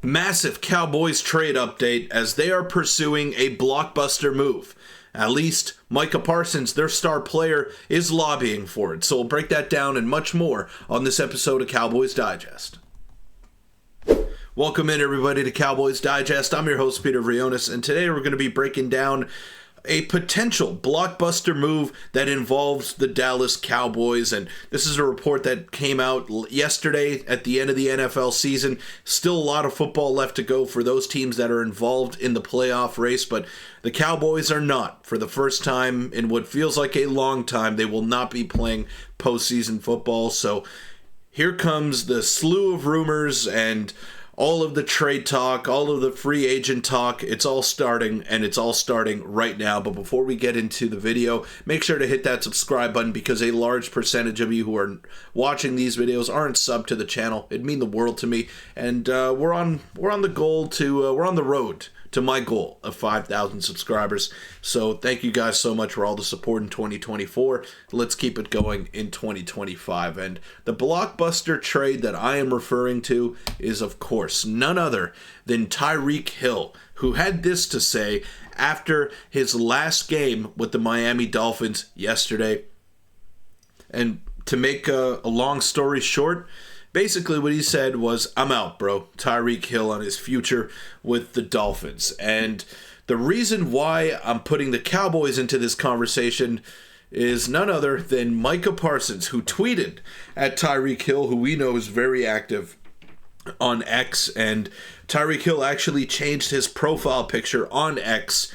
Massive Cowboys trade update as they are pursuing a blockbuster move. At least Micah Parsons, their star player, is lobbying for it. So we'll break that down and much more on this episode of Cowboys Digest. Welcome in everybody to Cowboys Digest. I'm your host Peter Vryonis, and today we're going to be breaking down a potential blockbuster move that involves the Dallas Cowboys. And this is a report that came out yesterday at the end of the NFL season. Still a lot of football left to go for those teams that are involved in the playoff race, but the Cowboys are not. For the first time in what feels like a long time, they will not be playing postseason football. So here comes the slew of rumors and all of the trade talk, all of the free agent talk. It's all starting, and it's all starting right now. But before we get into the video, make sure to hit that subscribe button, because a large percentage of you who are watching these videos aren't subbed to the channel. It'd mean the world to me. And we're on the road to my goal of 5,000 subscribers. So thank you guys so much for all the support in 2024. Let's keep it going in 2025. And the blockbuster trade that I am referring to is, of course, none other than Tyreek Hill, who had this to say after his last game with the Miami Dolphins yesterday. And to make a long story short, basically what he said was, "I'm out, bro." Tyreek Hill on his future with the Dolphins. And the reason why I'm putting the Cowboys into this conversation is none other than Micah Parsons, who tweeted at Tyreek Hill, who we know is very active on X. And Tyreek Hill actually changed his profile picture on X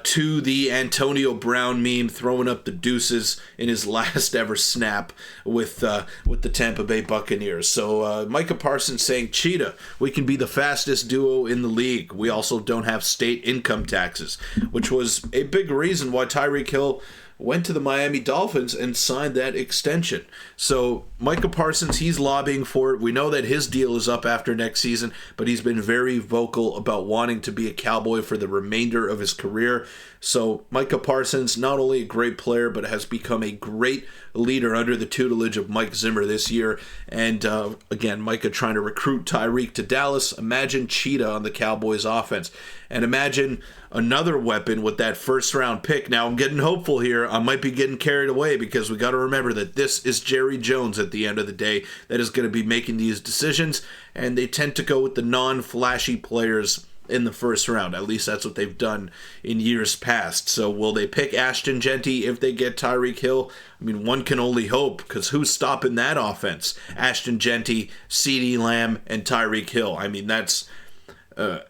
to the Antonio Brown meme, throwing up the deuces in his last ever snap with the Tampa Bay Buccaneers. So Micah Parsons saying, "Cheetah, we can be the fastest duo in the league. We also don't have state income taxes," which was a big reason why Tyreek Hill went to the Miami Dolphins and signed that extension. So Micah Parsons, he's lobbying for it. We know that his deal is up after next season, but he's been very vocal about wanting to be a Cowboy for the remainder of his career. So Micah Parsons, not only a great player, but has become a great leader under the tutelage of Mike Zimmer this year. And again, Micah trying to recruit Tyreek to Dallas. Imagine Cheetah on the Cowboys offense. And imagine another weapon with that first-round pick. Now, I'm getting hopeful here. I might be getting carried away, because we got to remember that this is Jerry Jones at the end of the day that is going to be making these decisions, and they tend to go with the non-flashy players in the first round. At least that's what they've done in years past. So will they pick Ashton Genty if they get Tyreek Hill? I mean, one can only hope, because who's stopping that offense? Ashton Genty, CeeDee Lamb, and Tyreek Hill. I mean, that's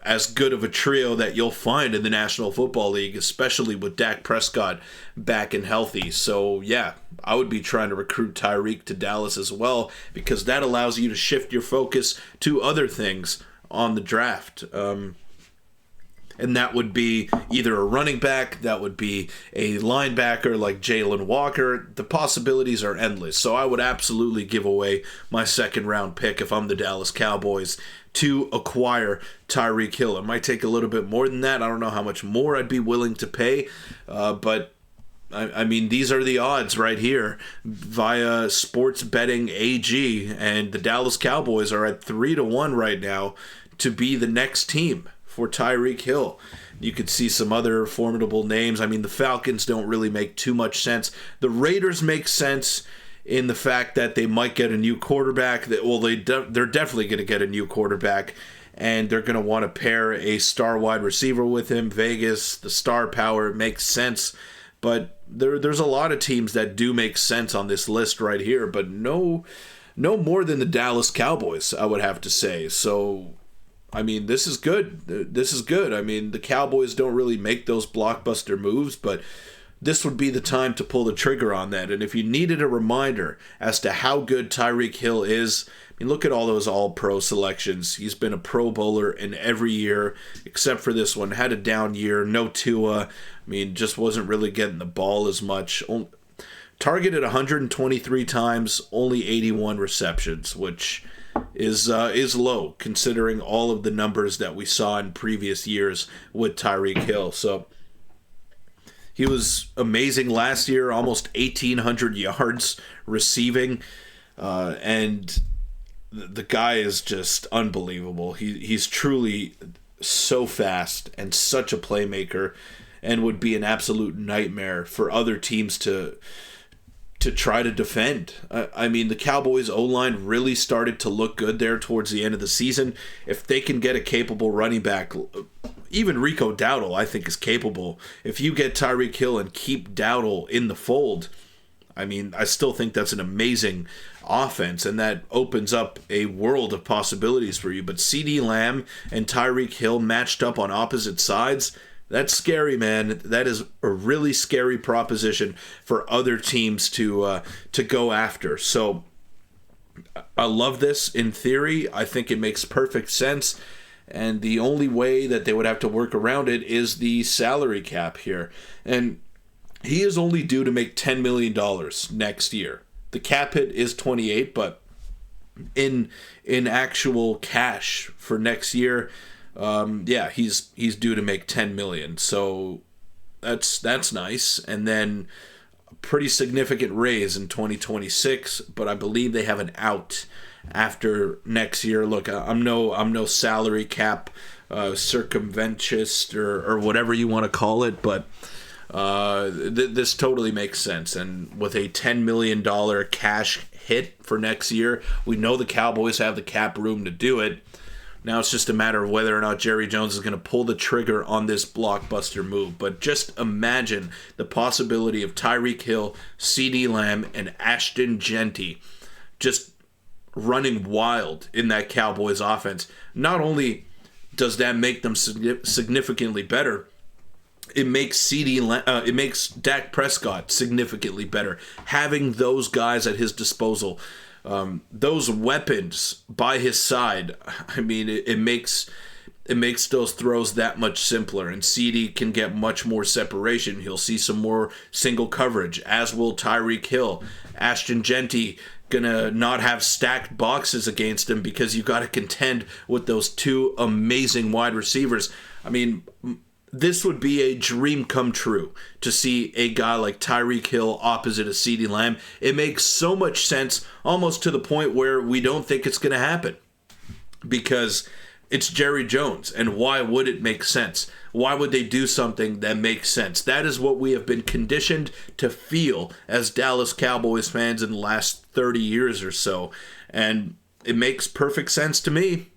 as good of a trio that you'll find in the National Football League, especially with Dak Prescott back and healthy. So yeah, I would be trying to recruit Tyreek to Dallas as well, because that allows you to shift your focus to other things on the draft. And that would be either a running back, that would be a linebacker like Jalen Walker. The possibilities are endless. So I would absolutely give away my second-round pick if I'm the Dallas Cowboys to acquire Tyreek Hill. It might take a little bit more than that. I don't know how much more I'd be willing to pay, but I mean, these are the odds right here via Sports Betting AG, and the Dallas Cowboys are at 3-1 right now to be the next team for Tyreek Hill. You could see some other formidable names. I mean, the Falcons don't really make too much sense. The Raiders make sense in the fact that they might get a new quarterback. They're definitely going to get a new quarterback, and they're going to want to pair a star wide receiver with him. Vegas, the star power, makes sense. But there's a lot of teams that do make sense on this list right here, but no more than the Dallas Cowboys, I would have to say. So I mean, this is good. This is good. I mean, the Cowboys don't really make those blockbuster moves, but this would be the time to pull the trigger on that. And if you needed a reminder as to how good Tyreek Hill is, I mean, look at all those all-pro selections. He's been a Pro Bowler in every year, except for this one. Had a down year, no Tua. I mean, just wasn't really getting the ball as much. Targeted 123 times, only 81 receptions, which is low considering all of the numbers that we saw in previous years with Tyreek Hill. So he was amazing last year, almost 1,800 yards receiving, and the guy is just unbelievable. He's truly so fast and such a playmaker, and would be an absolute nightmare for other teams to try to defend. I mean, the Cowboys' O-line really started to look good there towards the end of the season. If they can get a capable running back, even Rico Dowdle, I think, is capable. If you get Tyreek Hill and keep Dowdle in the fold, I mean, I still think that's an amazing offense, and that opens up a world of possibilities for you. But CeeDee Lamb and Tyreek Hill matched up on opposite sides, that's scary, man. That is a really scary proposition for other teams to go after. So I love this in theory. I think it makes perfect sense. And the only way that they would have to work around it is the salary cap here. And he is only due to make $10 million next year. The cap hit is 28, but in actual cash for next year, he's due to make $10 million. So that's nice. And then a pretty significant raise in 2026, but I believe they have an out after next year. Look, I'm no salary cap circumventist or whatever you want to call it, but this totally makes sense. And with a $10 million cash hit for next year, we know the Cowboys have the cap room to do it. Now it's just a matter of whether or not Jerry Jones is going to pull the trigger on this blockbuster move. But just imagine the possibility of Tyreek Hill, CeeDee Lamb, and Ashton Jeanty just running wild in that Cowboys offense. Not only does that make them significantly better, it makes it makes Dak Prescott significantly better. Having those guys at his disposal, those weapons by his side, I mean, it makes those throws that much simpler. And CeeDee can get much more separation. He'll see some more single coverage, as will Tyreek Hill. Ashton Jeanty gonna not have stacked boxes against him because you've got to contend with those two amazing wide receivers. I mean, this would be a dream come true to see a guy like Tyreek Hill opposite of CeeDee Lamb. It makes so much sense, almost to the point where we don't think it's going to happen, because it's Jerry Jones. And why would it make sense? Why would they do something that makes sense? That is what we have been conditioned to feel as Dallas Cowboys fans in the last 30 years or so. And it makes perfect sense to me.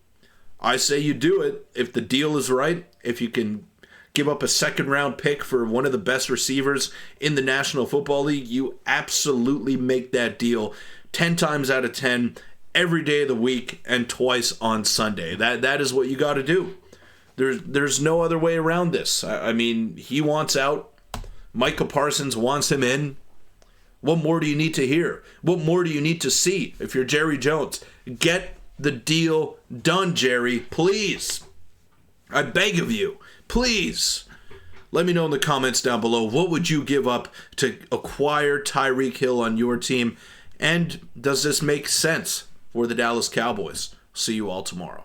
I say you do it if the deal is right, if you can give up a second-round pick for one of the best receivers in the National Football League, you absolutely make that deal 10 times out of 10 every day of the week and twice on Sunday. That is what you got to do. There's no other way around this. I mean, he wants out. Micah Parsons wants him in. What more do you need to hear? What more do you need to see if you're Jerry Jones? Get the deal done, Jerry, please. I beg of you. Please, let me know in the comments down below, what would you give up to acquire Tyreek Hill on your team? And does this make sense for the Dallas Cowboys? See you all tomorrow.